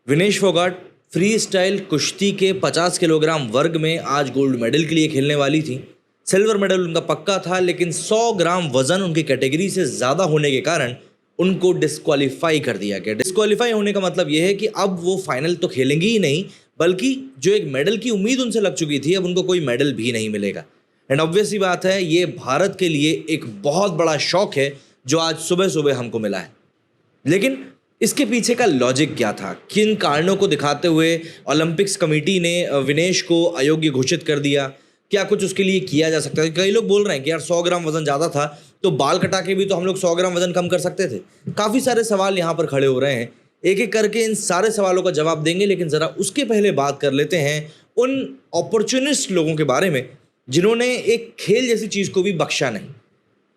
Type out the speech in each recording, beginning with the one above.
Vinesh Phogat free style कुश्ती के 50 kilogram वर्ग में आज गोल्ड मेडल के लिए खेलने वाली थी। सिल्वर मेडल उनका पक्का था, लेकिन 100 ग्राम वजन उनकी कैटेगरी से ज़्यादा होने के कारण उनको डिस्क्वालीफाई कर दिया गया। डिस्क्वालीफाई होने का मतलब यह है कि अब वो फाइनल तो खेलेंगी ही नहीं, बल्कि जो एक मेडल की उम्मीद उनसे लग चुकी थी, अब उनको कोई मेडल भी नहीं मिलेगा। एंड ऑब्वियस सी बात है, ये भारत के लिए एक बहुत बड़ा शौक है जो आज सुबह सुबह हमको मिला है। लेकिन इसके पीछे का लॉजिक क्या था? किन कारणों को दिखाते हुए ओलंपिक्स कमेटी ने विनेश को अयोग्य घोषित कर दिया? क्या कुछ उसके लिए किया जा सकता है? कई लोग बोल रहे हैं कि यार 100 ग्राम वजन ज़्यादा था, तो बाल कटा के भी तो हम लोग 100 ग्राम वजन कम कर सकते थे। काफ़ी सारे सवाल यहाँ पर खड़े हो रहे हैं। एक एक करके इन सारे सवालों का जवाब देंगे, लेकिन ज़रा उसके पहले बात कर लेते हैं उन अपॉर्चुनिस्ट लोगों के बारे में जिन्होंने एक खेल जैसी चीज़ को भी बख्शा नहीं।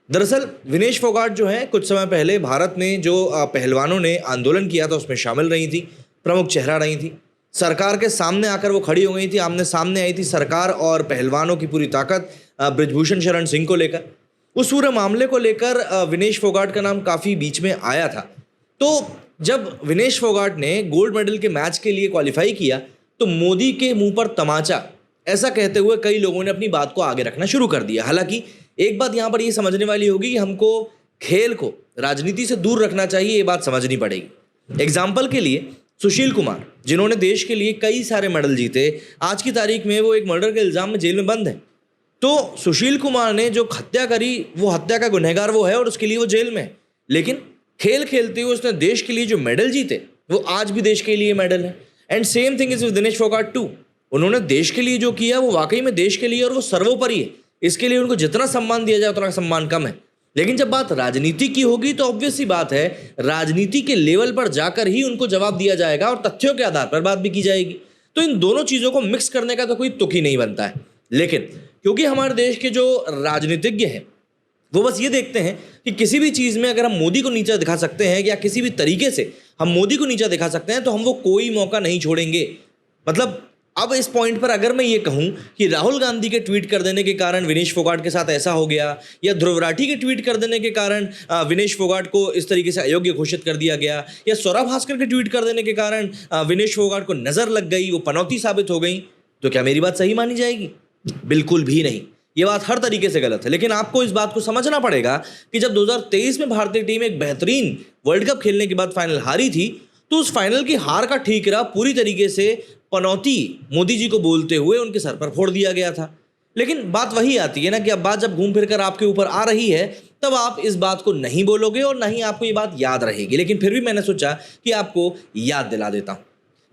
दरअसल विनेश फोगाट जो है, कुछ समय पहले भारत में जो पहलवानों ने आंदोलन किया था उसमें शामिल रही थी, प्रमुख चेहरा रही थी। सरकार के सामने आकर वो खड़ी हो गई थी, आमने सामने आई थी सरकार और पहलवानों की पूरी ताकत बृजभूषण शरण सिंह को लेकर। उस पूरे मामले को लेकर विनेश फोगाट का नाम काफ़ी बीच में आया था। तो जब विनेश फोगाट ने गोल्ड मेडल के मैच के लिए क्वालिफाई किया, तो मोदी के मुंह पर तमाचा, ऐसा कहते हुए कई लोगों ने अपनी बात को आगे रखना शुरू कर दिया। हालांकि एक बात यहाँ पर ये समझने वाली होगी कि हमको खेल को राजनीति से दूर रखना चाहिए, ये बात समझनी पड़ेगी। एग्जाम्पल के लिए सुशील कुमार, जिन्होंने देश के लिए कई सारे मेडल जीते, आज की तारीख में वो एक मर्डर के इल्ज़ाम में जेल में बंद है। तो सुशील कुमार ने जो हत्या करी, वो हत्या का गुनहगार वो है और उसके लिए वो जेल में है। लेकिन खेल खेलते हुए उसने देश के लिए जो मेडल जीते, वो आज भी देश के लिए मेडल है। And same thing is with Dinesh Phogat too. उन्होंने देश के लिए जो किया वो वाकई में देश के लिए, और वो सर्वोपरि है। इसके लिए उनको जितना सम्मान दिया जाए उतना सम्मान कम है। लेकिन जब बात राजनीति की होगी तो ऑब्वियस सी बात है, राजनीति के लेवल पर जाकर ही उनको जवाब दिया जाएगा और तथ्यों के आधार पर बात भी की जाएगी। तो इन दोनों चीज़ों को मिक्स करने का तो कोई तुक ही नहीं बनता है। लेकिन क्योंकि हमारे देश के जो राजनीतिज्ञ हैं वो बस ये देखते हैं कि किसी भी चीज़ में अगर हम मोदी को नीचा दिखा सकते हैं या किसी भी तरीके से हम मोदी को नीचा दिखा सकते हैं, तो हम वो कोई मौका नहीं छोड़ेंगे। मतलब अब इस पॉइंट पर अगर मैं ये कहूं कि राहुल गांधी के ट्वीट कर देने के कारण विनेश फोगाट के साथ ऐसा हो गया, या ध्रुव राठी के ट्वीट कर देने के कारण विनेश फोगाट को इस तरीके से अयोग्य घोषित कर दिया गया, या सौरभ भास्कर के ट्वीट कर देने के कारण विनेश फोगाट को नज़र लग गई, वो पनौती साबित हो गई, तो क्या मेरी बात सही मानी जाएगी? बिल्कुल भी नहीं। ये बात हर तरीके से गलत है। लेकिन आपको इस बात को समझना पड़ेगा कि जब 2023 में भारतीय टीम एक बेहतरीन वर्ल्ड कप खेलने के बाद फाइनल हारी थी, तो उस फाइनल की हार का ठीकरा पूरी तरीके से पनौती मोदी जी को बोलते हुए उनके सर पर फोड़ दिया गया था। लेकिन बात वही आती है ना कि अब बात जब घूम फिर कर आपके ऊपर आ रही है, तब आप इस बात को नहीं बोलोगे और ना ही आपको ये बात याद रहेगी। लेकिन फिर भी मैंने सोचा कि आपको याद दिला देता हूँ।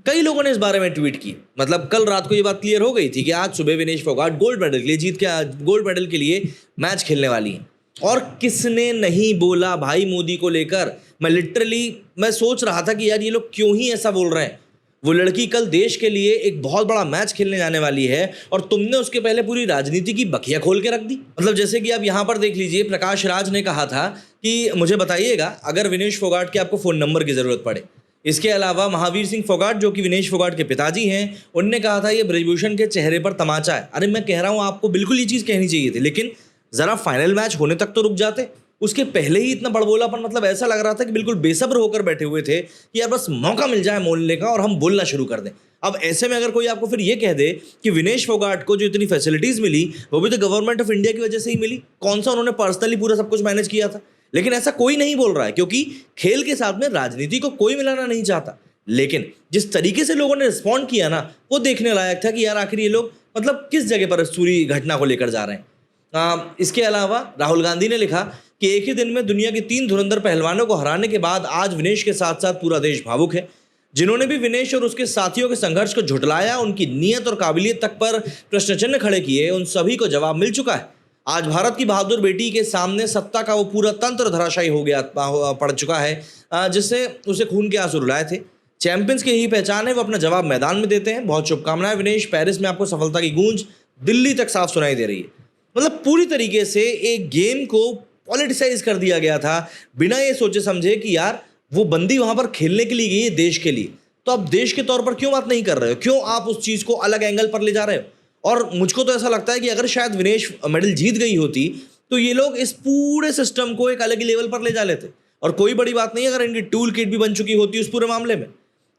कई लोगों ने इस बारे में ट्वीट की। मतलब कल रात को ये बात क्लियर हो गई थी कि आज सुबह विनेश फोगाट गोल्ड मेडल के लिए मैच खेलने वाली है। और किसने नहीं बोला भाई मोदी को लेकर? मैं सोच रहा था कि यार ये लोग क्यों ही ऐसा बोल रहे हैं। वो लड़की कल देश के लिए एक बहुत बड़ा मैच खेलने जाने वाली है और तुमने उसके पहले पूरी राजनीति की बखिया खोल के रख दी। मतलब जैसे कि आप यहाँ पर देख लीजिए, प्रकाश राज ने कहा था कि मुझे बताइएगा अगर विनेश फोगाट के आपको फ़ोन नंबर की ज़रूरत पड़े। इसके अलावा महावीर सिंह फोगाट, जो कि विनेश फोगाट के पिताजी हैं, उनने कहा था ये बृजभूषण के चेहरे पर तमाचा है। अरे मैं कह रहा हूँ आपको बिल्कुल ये चीज़ कहनी चाहिए थी, लेकिन ज़रा फाइनल मैच होने तक तो रुक जाते। उसके पहले ही इतना बड़बोलापन, मतलब ऐसा लग रहा था कि बिल्कुल बेसब्र होकर बैठे हुए थे कि यार बस मौका मिल जाए बोलने का और हम बोलना शुरू कर दें। अब ऐसे में अगर कोई आपको फिर ये कह दे कि विनेश फोगाट को जो इतनी फैसिलिटीज़ मिली वो भी तो गवर्नमेंट ऑफ इंडिया की वजह से ही मिली, कौन सा उन्होंने पर्सनली पूरा सब कुछ मैनेज किया था? लेकिन ऐसा कोई नहीं बोल रहा है, क्योंकि खेल के साथ में राजनीति को कोई मिलाना नहीं चाहता। लेकिन जिस तरीके से लोगों ने रिस्पॉन्ड किया ना, वो देखने लायक था कि यार आखिर ये लोग मतलब किस जगह पर इस पूरी घटना को लेकर जा रहे हैं। इसके अलावा राहुल गांधी ने लिखा कि एक ही दिन में दुनिया के 3 धुरंधर पहलवानों को हराने के बाद आज विनेश के साथ साथ पूरा देश भावुक है। जिन्होंने भी विनेश और उसके साथियों के संघर्ष को झुठलाया, उनकी नीयत और काबिलियत तक पर प्रश्न चिन्ह खड़े किए, उन सभी को जवाब मिल चुका है। आज भारत की बहादुर बेटी के सामने सत्ता का वो पूरा तंत्र धराशायी हो गया पड़ चुका है, जिससे उसे खून के आंसू रुलाए थे। चैंपियंस की यही पहचान है, वो अपना जवाब मैदान में देते हैं। बहुत शुभकामनाएं विनेश, पेरिस में आपको सफलता की गूंज दिल्ली तक साफ सुनाई दे रही है। मतलब पूरी तरीके से एक गेम को पॉलिटिसाइज कर दिया गया था, बिना ये सोचे समझे कि यार वो बंदी वहां पर खेलने के लिए गई है देश के लिए, तो आप देश के तौर पर क्यों बात नहीं कर रहे हो? क्यों आप उस चीज़ को अलग एंगल पर ले जा रहे हो? और मुझको तो ऐसा लगता है कि अगर शायद विनेश मेडल जीत गई होती तो ये लोग इस पूरे सिस्टम को एक अलग ही लेवल पर ले जा लेते। और कोई बड़ी बात नहीं अगर इनकी टूल किट भी बन चुकी होती उस पूरे मामले में।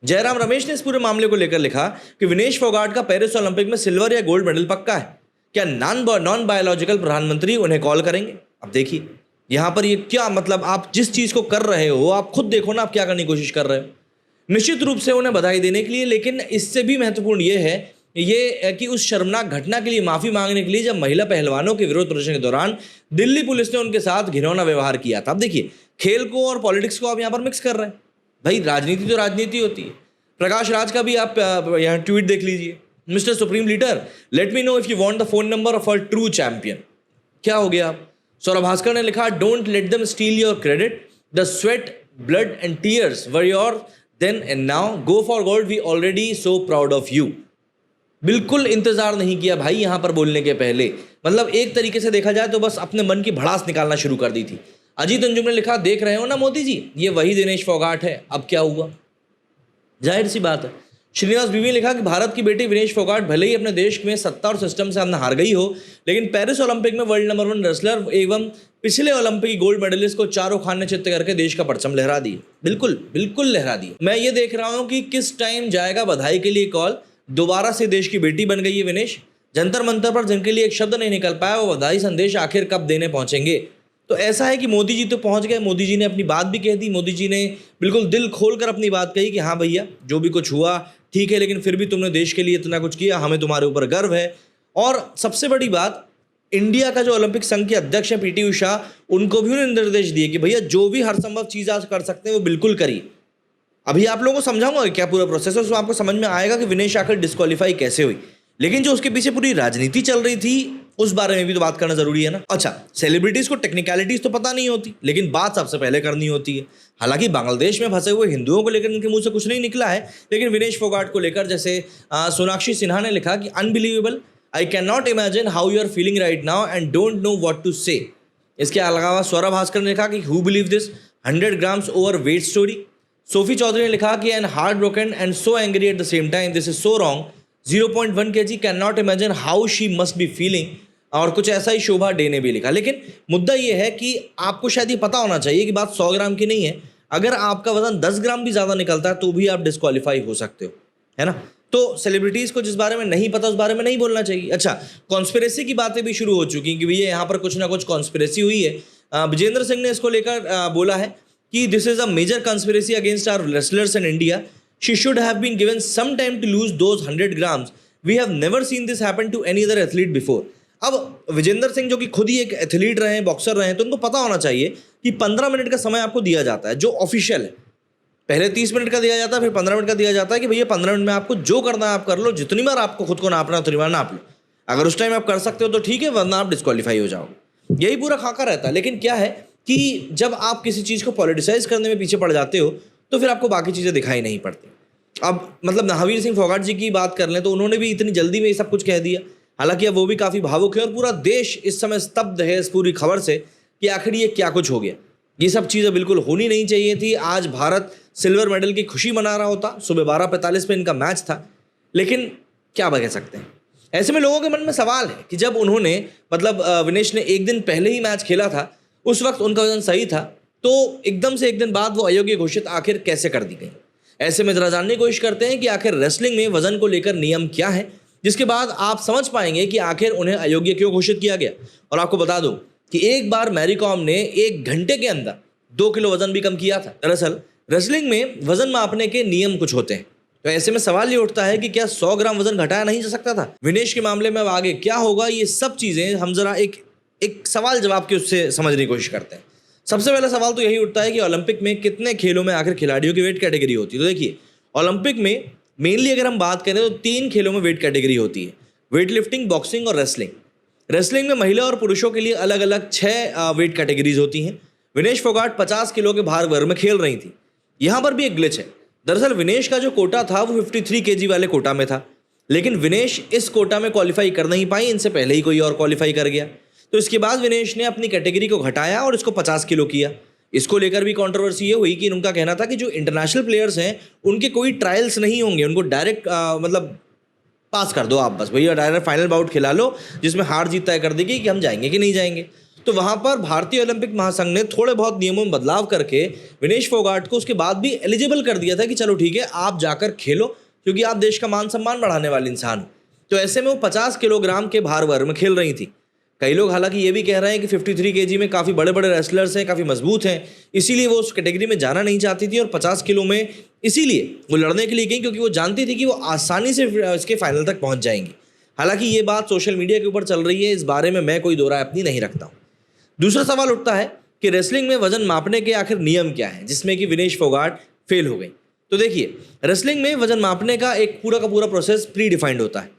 जयराम रमेश ने इस पूरे मामले को लेकर लिखा कि विनेश फोगाट का पेरिस ओलंपिक में सिल्वर या गोल्ड मेडल पक्का है, क्या नॉन बायोलॉजिकल प्रधानमंत्री उन्हें कॉल करेंगे? अब देखिए यहां पर ये क्या मतलब, आप जिस चीज को कर रहे हो आप खुद देखो ना, आप क्या करने की कोशिश कर रहे हो। निश्चित रूप से उन्हें बधाई देने के लिए, लेकिन इससे भी महत्वपूर्ण ये है कि उस शर्मनाक घटना के लिए माफी मांगने के लिए जब महिला पहलवानों के विरोध प्रदर्शन के दौरान दिल्ली पुलिस ने उनके साथ घिनौना व्यवहार किया था। अब देखिए खेल को और पॉलिटिक्स को आप यहाँ पर मिक्स कर रहे हैं। भाई राजनीति तो राजनीति होती है। प्रकाश राज का भी आप यहाँ ट्वीट देख लीजिए, mister supreme leader let me know if you want the phone number of a true champion. क्या हो गया? सौरभ भास्कर ने लिखा don't let them steal your credit, the sweat blood and tears were your then and now, go for gold, we already so proud of you. बिल्कुल इंतजार नहीं किया भाई यहाँ पर बोलने के पहले, मतलब एक तरीके से देखा जाए तो बस अपने मन की भड़ास निकालना शुरू कर दी थी। अजीत अंजुम ने लिखा देख रहे हो ना मोदी जी, ये वही दिनेश फोगाट है, अब क्या हुआ? जाहिर सी बात है। श्रीनिवास बीवी ने लिखा कि भारत की बेटी विनेश फोगाट भले ही अपने देश में सत्ता और सिस्टम से हमने हार गई हो, लेकिन पेरिस ओलंपिक में वर्ल्ड नंबर 1 रेसलर एवं पिछले ओलंपिक गोल्ड मेडलिस्ट को शाहरुख खान ने चित्त करके देश का परचम लहरा दी। बिल्कुल बिल्कुल लहरा दी। मैं ये देख रहा हूँ कि किस टाइम जाएगा बधाई के लिए कॉल। दोबारा से देश की बेटी बन गई है विनेश। जंतर मंतर पर जिनके लिए एक शब्द नहीं निकल पाया वो बधाई संदेश आखिर कब देने पहुंचेंगे? तो ऐसा है कि मोदी जी तो पहुंच गए, मोदी जी ने अपनी बात भी कह दी। मोदी जी ने बिल्कुल दिल खोल कर अपनी बात कही कि हाँ भैया जो भी कुछ हुआ ठीक है, लेकिन फिर भी तुमने देश के लिए इतना कुछ किया, हमें तुम्हारे ऊपर गर्व है। और सबसे बड़ी बात, इंडिया का जो ओलंपिक संघ के अध्यक्ष हैं पीटी उषा, उनको भी उन्होंने निर्देश दिए कि भैया जो भी हर संभव चीज़ आज कर सकते हैं वो बिल्कुल करिए। अभी आप लोगों को समझाऊंगा क्या पूरा प्रोसेस है, उसमें आपको समझ में आएगा कि विनेश आखिर डिस्क्वालीफाई कैसे हुई। लेकिन जो उसके पीछे पूरी राजनीति चल रही थी उस बारे में भी तो बात करना जरूरी है ना। अच्छा, सेलिब्रिटीज को टेक्निकलिटीज तो पता नहीं होती, लेकिन बात सबसे पहले करनी होती है। हालांकि बांग्लादेश में फंसे हुए हिंदुओं को लेकर उनके मुंह से कुछ नहीं निकला है, लेकिन विनेश फोगाट को लेकर जैसे सोनाक्षी सिन्हा ने लिखा कि unbelievable, I can not imagine how you are feeling right now and don't know what to say. इसके अलावा सौरभ भास्कर ने लिखा कि who believe this 100 grams over weight story. Sophie Chaudhary ने लिखा कि and heart broken and so angry at the same time, this is so wrong, 0.1 kg, can not imagine how she must be feeling. और कुछ ऐसा ही शोभा day ने भी लिखा। लेकिन मुद्दा यह है कि आपको शायद ये पता होना चाहिए कि बात 100 ग्राम की नहीं है। अगर आपका वजन 10 ग्राम भी ज़्यादा निकलता है तो भी आप डिस्क्वालीफाई हो सकते हो, है ना। तो सेलिब्रिटीज़ को जिस बारे में नहीं पता उस बारे में नहीं बोलना चाहिए। अच्छा, कॉन्स्पिरेसी की बातें भी शुरू हो चुकी कि भैया यहाँ पर कुछ ना कुछ कॉन्स्पिरेसी हुई है। विजेंद्र सिंह ने इसको लेकर बोला है कि this is a major conspiracy against our wrestlers in India, she should have been given some time to lose those 100 grams, we have never seen this happen to any other athlete before. अब विजेंद्र सिंह जो कि खुद ही एक athlete रहे हैं, boxer रहे हैं, तो उनको पता होना चाहिए कि 15 मिनट का समय आपको दिया जाता है जो ऑफिशियल है। पहले 30 मिनट का दिया जाता है, फिर 15 मिनट का दिया जाता है कि भैया 15 मिनट में आपको जो करना है आप कर लो, जितनी बार आपको खुद को नापना है उतनी बार नाप लो। अगर उस टाइम आप कर सकते हो तो ठीक है, वरना आप डिस्क्वालीफाई हो जाओगे। यही पूरा खाका रहता है। लेकिन क्या है कि जब आप किसी चीज़ को पॉलिटिसाइज करने में पीछे पड़ जाते हो तो फिर आपको बाकी चीज़ें दिखाई नहीं पड़ती। अब मतलब महावीर सिंह फोगाट जी की बात कर लें तो उन्होंने भी इतनी जल्दी में ये सब कुछ कह दिया। हालांकि अब वो भी काफ़ी भावुक है और पूरा देश इस समय स्तब्ध है इस पूरी खबर से कि आखिर ये क्या कुछ हो गया। ये सब चीज़ें बिल्कुल होनी नहीं चाहिए थी। आज भारत सिल्वर मेडल की खुशी मना रहा होता, सुबह 12:45 पे इनका मैच था, लेकिन क्या कह सकते हैं। ऐसे में लोगों के मन में सवाल है कि जब उन्होंने मतलब विनेश ने एक दिन पहले ही मैच खेला था, उस वक्त उनका वजन सही था, तो एकदम से एक दिन बाद वो अयोग्य घोषित आखिर कैसे कर दी गई। ऐसे में जरा जानने की कोशिश करते हैं कि आखिर रेसलिंग में वजन को लेकर नियम क्या है, जिसके बाद आप समझ पाएंगे कि आखिर उन्हें अयोग्य क्यों घोषित किया गया। और आपको बता दूं कि एक बार मैरी कॉम ने 1 घंटे के अंदर 2 किलो वजन भी कम किया था। दरअसल रेसलिंग में वजन मापने के नियम कुछ होते हैं, तो ऐसे में सवाल ये उठता है कि क्या 100 ग्राम वजन घटाया नहीं जा सकता था। विनेश के मामले में अब आगे क्या होगा, ये सब चीज़ें हम जरा एक सवाल जवाब के उससे समझने की कोशिश करते हैं। सबसे पहला सवाल तो यही उठता है कि ओलंपिक में कितने खेलों में आखिर खिलाड़ियों की वेट कैटेगरी होती है। तो देखिए, ओलंपिक में मेनली अगर हम बात करें तो 3 खेलों में वेट कैटेगरी होती है, वेट लिफ्टिंग, बॉक्सिंग और रेसलिंग। रेसलिंग में महिला और पुरुषों के लिए अलग अलग 6 वेट कैटेगरीज होती हैं। विनेश फोगाट 50 किलो के भार वर्ग में खेल रही थी। यहाँ पर भी एक ग्लिच है। दरअसल विनेश का जो कोटा था वो 53 kg वाले कोटा में था, लेकिन विनेश इस कोटा में क्वालिफाई कर नहीं पाई, इनसे पहले ही कोई और क्वालिफाई कर गया। तो इसके बाद विनेश ने अपनी कैटेगरी को घटाया और इसको 50 किलो किया। इसको लेकर भी कंट्रोवर्सी ये हुई कि उनका कहना था कि जो इंटरनेशनल प्लेयर्स हैं उनके कोई ट्रायल्स नहीं होंगे, उनको डायरेक्ट मतलब पास कर दो आप, बस भैया डायरेक्ट फाइनल बाउट खिला लो जिसमें हार जीत तय कर देगी कि हम जाएंगे कि नहीं जाएंगे। तो वहां पर भारतीय ओलंपिक महासंघ ने थोड़े बहुत नियमों में बदलाव करके विनेश फोगाट को उसके बाद भी एलिजिबल कर दिया था कि चलो ठीक है, आप जाकर खेलो, क्योंकि आप देश का मान सम्मान बढ़ाने वाले इंसान हो। तो ऐसे में वो 50 किलोग्राम के भार वर्ग में खेल रही थी। कई लोग हालांकि ये भी कह रहे हैं कि 53 केजी में काफ़ी बड़े बड़े रेसलर्स हैं, काफ़ी मजबूत हैं, इसीलिए वो उस कैटेगरी में जाना नहीं चाहती थी, और 50 किलो में इसीलिए वो लड़ने के लिए गई, क्योंकि वो जानती थी कि वो आसानी से इसके फाइनल तक पहुंच जाएंगी। हालांकि ये बात सोशल मीडिया के ऊपर चल रही है, इस बारे में मैं कोई दो राय अपनी नहीं रखता हूँ। दूसरा सवाल उठता है कि रेसलिंग में वजन मापने के आखिर नियम क्या है, जिसमें कि विनेश फोगाट फेल हो गई। तो देखिए, रेसलिंग में वजन मापने का एक पूरा का पूरा प्रोसेस प्री डिफाइंड होता है।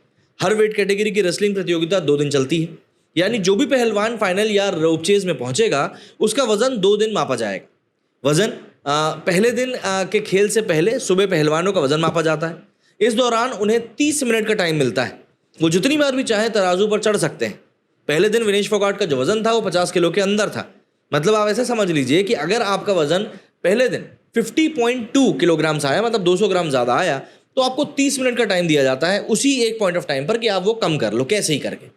हर वेट कैटेगरी की रेसलिंग प्रतियोगिता 2 दिन चलती है, यानी जो भी पहलवान फाइनल या रोपचेज में पहुंचेगा उसका वजन 2 दिन मापा जाएगा। वजन पहले दिन के खेल से पहले सुबह पहलवानों का वजन मापा जाता है। इस दौरान उन्हें 30 मिनट का टाइम मिलता है, वो जितनी बार भी चाहे तराजू पर चढ़ सकते हैं। पहले दिन विनेश फोगाट का जो वजन था वो 50 किलो के अंदर था। मतलब आप ऐसे समझ लीजिए कि अगर आपका वजन पहले दिन 50.2 किलोग्राम से आया, मतलब 200 ग्राम ज़्यादा आया, तो आपको 30 मिनट का टाइम दिया जाता है उसी एक पॉइंट ऑफ टाइम पर कि आप वो कम कर लो, कैसे ही करके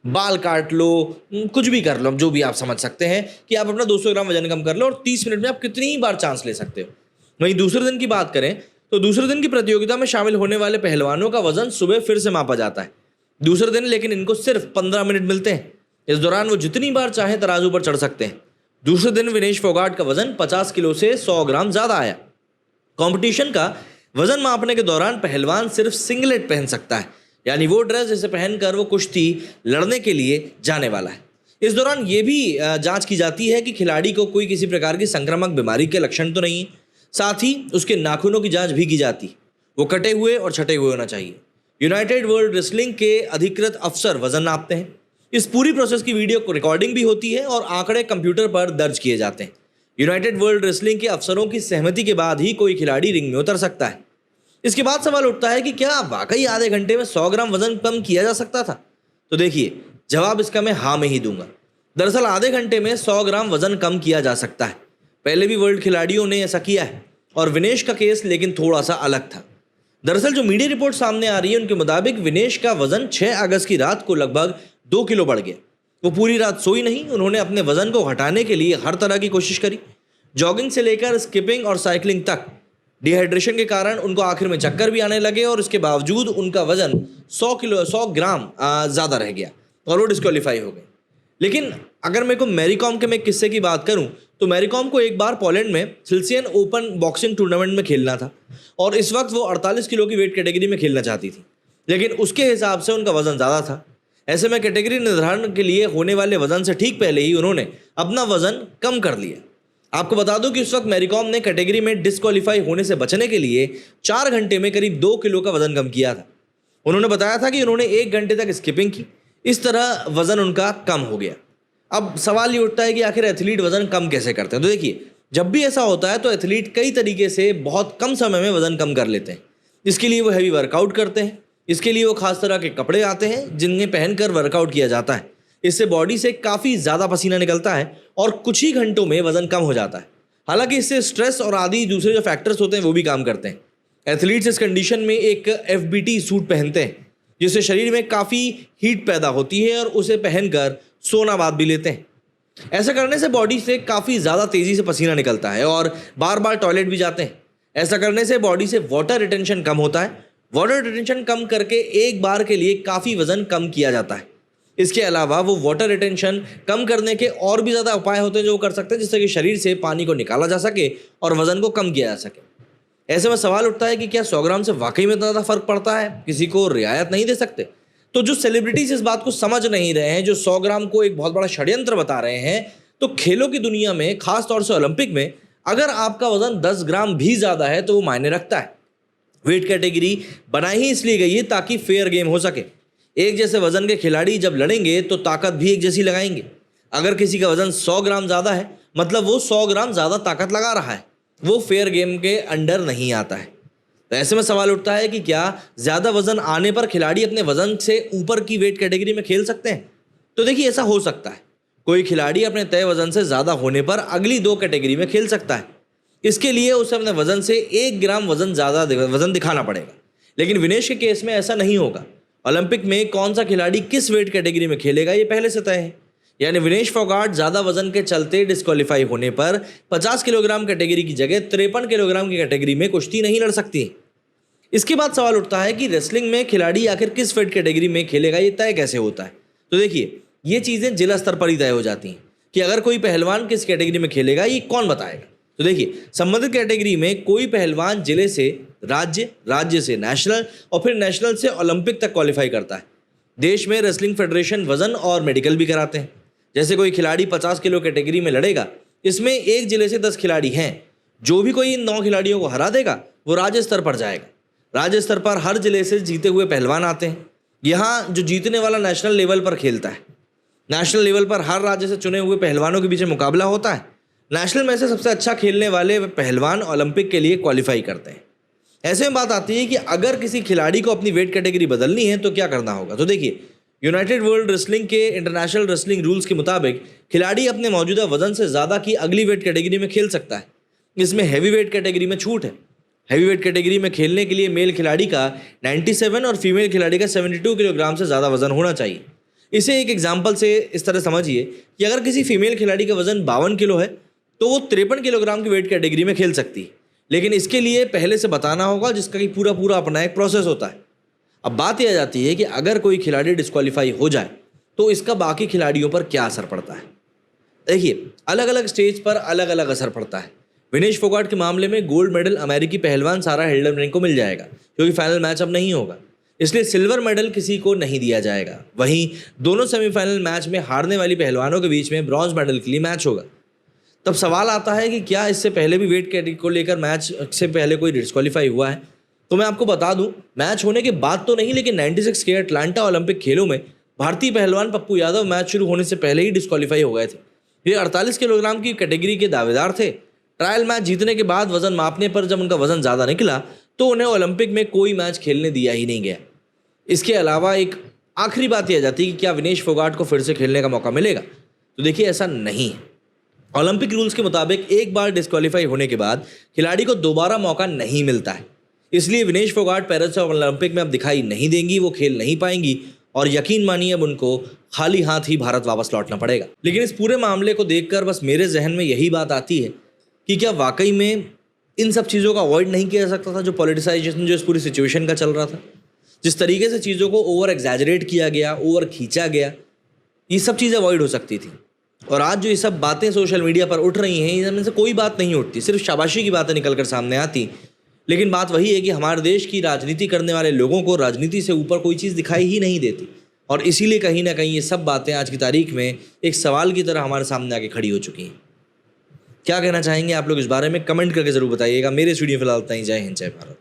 बाल काट लो, कुछ भी कर लो, जो भी आप समझ सकते हैं कि आप अपना 200 ग्राम वजन कम कर लो, और 30 मिनट में आप कितनी ही बार चांस ले सकते हो। वहीं दूसरे दिन की बात करें तो दूसरे दिन की प्रतियोगिता में शामिल होने वाले पहलवानों का वजन सुबह फिर से मापा जाता है। दूसरे दिन लेकिन इनको सिर्फ 15 मिनट मिलते हैं। इस दौरान वो जितनी बार चाहे तराजू पर चढ़ सकते हैं। दूसरे दिन विनेश फोगाट का वजन 50 किलो से 100 ग्राम ज़्यादा आया। कंपटीशन का वजन मापने के दौरान पहलवान सिर्फ सिंगलेट पहन सकता है, यानी वो ड्रेस जिसे पहनकर वो कुश्ती लड़ने के लिए जाने वाला है। इस दौरान ये भी जांच की जाती है कि खिलाड़ी को कोई किसी प्रकार की संक्रामक बीमारी के लक्षण तो नहीं है। साथ ही उसके नाखूनों की जांच भी की जाती है, वो कटे हुए और छटे हुए होना चाहिए। यूनाइटेड वर्ल्ड रेसलिंग के अधिकृत अफसर वजन नापते हैं। इस पूरी प्रोसेस की वीडियो रिकॉर्डिंग भी होती है और आंकड़े कंप्यूटर पर दर्ज किए जाते हैं। यूनाइटेड वर्ल्ड रेसलिंग के अफसरों की सहमति के बाद ही कोई खिलाड़ी रिंग में उतर सकता है। इसके बाद सवाल उठता है कि क्या वाकई आधे घंटे में 100 ग्राम वजन कम किया जा सकता था? तो देखिए, जवाब इसका मैं हाँ में ही दूंगा। दरअसल आधे घंटे में 100 ग्राम वजन कम किया जा सकता है। पहले भी वर्ल्ड खिलाड़ियों ने ऐसा किया है, और विनेश का केस लेकिन थोड़ा सा अलग था। दरअसल जो मीडिया रिपोर्ट सामने आ रही है उनके मुताबिक विनेश का वजन 6 अगस्त की रात को लगभग 2 किलो बढ़ गया। वो पूरी रात सोई नहीं, उन्होंने अपने वजन को घटाने के लिए हर तरह की कोशिश करी, जॉगिंग से लेकर स्किपिंग और साइकिलिंग तक। डिहाइड्रेशन के कारण उनको आखिर में चक्कर भी आने लगे, और इसके बावजूद उनका वजन 100 ग्राम ज़्यादा रह गया और वो डिस्क्वालीफाई हो गए। लेकिन अगर मेरे को मैरी कॉम के मैं किस्से की बात करूं, तो मैरी कॉम को एक बार पोलैंड में सिल्सियन ओपन बॉक्सिंग टूर्नामेंट में खेलना था, और इस वक्त वो 48 किलो की वेट कैटेगरी में खेलना चाहती थी, लेकिन उसके हिसाब से उनका वजन ज़्यादा था। ऐसे में कैटेगरी निर्धारण के लिए होने वाले वजन से ठीक पहले ही उन्होंने अपना वजन कम कर लिया। आपको बता दूं कि उस वक्त मैरी कॉम ने कैटेगरी में डिस्क्वालीफाई होने से बचने के लिए 4 घंटे में करीब 2 किलो का वजन कम किया था। उन्होंने बताया था कि उन्होंने 1 घंटे तक स्किपिंग की, इस तरह वजन उनका कम हो गया। अब सवाल ये उठता है कि आखिर एथलीट वजन कम कैसे करते हैं? तो देखिए, जब भी ऐसा होता है तो एथलीट कई तरीके से बहुत कम समय में वजन कम कर लेते हैं। इसके लिए वो हैवी वर्कआउट करते हैं, इसके लिए वो खास तरह के कपड़े आते हैं जिन्हें पहनकर वर्कआउट किया जाता है। इससे बॉडी से काफ़ी ज़्यादा पसीना निकलता है और कुछ ही घंटों में वजन कम हो जाता है। हालांकि इससे स्ट्रेस और आदि दूसरे जो फैक्टर्स होते हैं वो भी काम करते हैं। एथलीट्स इस कंडीशन में एक FBT सूट पहनते हैं, जिससे शरीर में काफ़ी हीट पैदा होती है, और उसे पहनकर सोना बात भी लेते हैं। ऐसा करने से बॉडी से काफ़ी ज़्यादा तेज़ी से पसीना निकलता है और बार बार टॉयलेट भी जाते हैं। ऐसा करने से बॉडी से वाटर रिटेंशन कम होता है। वाटर रिटेंशन कम करके एक बार के लिए काफ़ी वजन कम किया जाता है। इसके अलावा वो वाटर रिटेंशन कम करने के और भी ज़्यादा उपाय होते हैं जो वो कर सकते हैं, जिससे कि शरीर से पानी को निकाला जा सके और वजन को कम किया जा सके। ऐसे में सवाल उठता है कि क्या 100 ग्राम से वाकई में ज़्यादा फर्क पड़ता है? किसी को रियायत नहीं दे सकते? तो जो सेलिब्रिटीज इस बात को समझ नहीं रहे हैं, जो 100 ग्राम को एक बहुत बड़ा षड्यंत्र बता रहे हैं, तो खेलों की दुनिया में, खास तौर से ओलंपिक में, अगर आपका वजन 10 ग्राम भी ज़्यादा है तो वो मायने रखता है। वेट कैटेगरी बनाई ही इसलिए गई है ताकि फेयर गेम हो सके। एक जैसे वजन के खिलाड़ी जब लड़ेंगे तो ताकत भी एक जैसी लगाएंगे। अगर किसी का वजन 100 ग्राम ज़्यादा है, मतलब वो 100 ग्राम ज़्यादा ताकत लगा रहा है, वो फेयर गेम के अंडर नहीं आता है। तो ऐसे में सवाल उठता है कि क्या ज़्यादा वजन आने पर खिलाड़ी अपने वजन से ऊपर की वेट कैटेगरी में खेल सकते हैं? तो देखिए, ऐसा हो सकता है। कोई खिलाड़ी अपने तय वजन से ज़्यादा होने पर अगली 2 कैटेगरी में खेल सकता है। इसके लिए उसे अपने वजन से 1 ग्राम वजन ज़्यादा वजन दिखाना पड़ेगा। लेकिन विनेश के केस में ऐसा नहीं होगा। ओलंपिक में कौन सा खिलाड़ी किस वेट कैटेगरी में खेलेगा ये पहले से तय है। यानी विनेश फोगाट ज्यादा वजन के चलते डिस्क्वालीफाई होने पर 50 किलोग्राम कैटेगरी की जगह 53 किलोग्राम की कैटेगरी में कुश्ती नहीं लड़ सकती। इसके बाद सवाल उठता है कि रेसलिंग में खिलाड़ी आखिर किस वेट कैटेगरी में खेलेगा, ये तय कैसे होता है। तो देखिए, ये चीजें जिला स्तर पर ही तय हो जाती हैं कि अगर कोई पहलवान किस कैटेगरी में खेलेगा, ये कौन बताएगा। तो देखिए, संबंधित कैटेगरी में कोई पहलवान जिले से राज्य, राज्य से नेशनल और फिर नेशनल से ओलंपिक तक क्वालिफाई करता है। देश में रेसलिंग फेडरेशन वजन और मेडिकल भी कराते हैं। जैसे कोई खिलाड़ी 50 किलो कैटेगरी में लड़ेगा, इसमें एक जिले से 10 खिलाड़ी हैं। जो भी कोई इन 9 खिलाड़ियों को हरा देगा वो राज्य स्तर पर जाएगा। राज्य स्तर पर हर जिले से जीते हुए पहलवान आते हैं। यहाँ जो जीतने वाला नेशनल लेवल पर खेलता है। नेशनल लेवल पर हर राज्य से चुने हुए पहलवानों के बीच मुकाबला होता है। नेशनल में से सबसे अच्छा खेलने वाले पहलवान ओलंपिक के लिए क्वालिफाई करते हैं। ऐसे में बात आती है कि अगर किसी खिलाड़ी को अपनी वेट कैटेगरी बदलनी है तो क्या करना होगा। तो देखिए, यूनाइटेड वर्ल्ड रेसलिंग के इंटरनेशनल रेसलिंग रूल्स के मुताबिक खिलाड़ी अपने मौजूदा वजन से ज़्यादा की अगली वेट कैटेगरी में खेल सकता है। इसमें हैवी वेट कैटेगरी में छूट है। हैवी वेट कैटेगरी में खेलने के लिए मेल खिलाड़ी का 97 और फीमेल खिलाड़ी का 72 किलोग्राम से ज़्यादा वजन होना चाहिए। इसे एक एग्जाम्पल से इस तरह समझिए कि अगर किसी फीमेल खिलाड़ी का वजन 52 किलो है तो वो 53 किलोग्राम की वेट कैटेगरी में खेल सकती है, लेकिन इसके लिए पहले से बताना होगा, जिसका कि पूरा अपना एक प्रोसेस होता है। अब बात यह आ जाती है कि अगर कोई खिलाड़ी डिस्क्वालीफाई हो जाए तो इसका बाकी खिलाड़ियों पर क्या असर पड़ता है। देखिए, अलग अलग स्टेज पर अलग अलग असर पड़ता है। विनेश फोगाट के मामले में गोल्ड मेडल अमेरिकी पहलवान सारा हिल्डनबर्ग को मिल जाएगा, क्योंकि फाइनल मैच अब नहीं होगा, इसलिए सिल्वर मेडल किसी को नहीं दिया जाएगा। वहीं दोनों सेमीफाइनल मैच में हारने वाली पहलवानों के बीच में ब्रॉन्ज मेडल के लिए मैच होगा। तब सवाल आता है कि क्या इससे पहले भी वेट कैटेगरी को लेकर मैच से पहले कोई डिस्क्वालीफाई हुआ है। तो मैं आपको बता दूं, मैच होने के बाद तो नहीं, लेकिन 96 के अटलांटा ओलंपिक खेलों में भारतीय पहलवान पप्पू यादव मैच शुरू होने से पहले ही डिस्क्वालीफाई हो गए थे। ये 48 किलोग्राम की कैटेगरी के दावेदार थे। ट्रायल मैच जीतने के बाद वजन मापने पर जब उनका वजन ज़्यादा निकला तो उन्हें ओलंपिक में कोई मैच खेलने दिया ही नहीं गया। इसके अलावा एक आखिरी बात यह आ जाती है कि क्या विनेश फोगाट को फिर से खेलने का मौका मिलेगा। तो देखिए, ऐसा नहीं है। ओलंपिक रूल्स के मुताबिक एक बार डिस्क्वालीफाई होने के बाद खिलाड़ी को दोबारा मौका नहीं मिलता है। इसलिए विनेश फोगाट पेरिस ओलंपिक में अब दिखाई नहीं देंगी, वो खेल नहीं पाएंगी और यकीन मानिए अब उनको खाली हाथ ही भारत वापस लौटना पड़ेगा। लेकिन इस पूरे मामले को देखकर बस मेरे जहन में यही बात आती है कि क्या वाकई में इन सब चीज़ों का अवॉइड नहीं किया जा सकता था। जो पॉलिटिसाइजेशन जो इस पूरी सिचुएशन का चल रहा था, जिस तरीके से चीज़ों को ओवर एग्जैजरेट किया गया, ओवर खींचा गया, ये सब चीज़ें अवॉइड हो सकती थी। और आज जो ये सब बातें सोशल मीडिया पर उठ रही हैं, इनमें से कोई बात नहीं उठती, सिर्फ शाबाशी की बातें निकल कर सामने आती। लेकिन बात वही है कि हमारे देश की राजनीति करने वाले लोगों को राजनीति से ऊपर कोई चीज़ दिखाई ही नहीं देती, और इसीलिए कहीं ना कहीं ये सब बातें आज की तारीख में एक सवाल की तरह हमारे सामने आके खड़ी हो चुकी हैं। क्या कहना चाहेंगे आप लोग इस बारे में, कमेंट करके ज़रूर बताइएगा। मेरे स्टूडियो फिलहाल इतना ही। जय हिंद, जय भारत।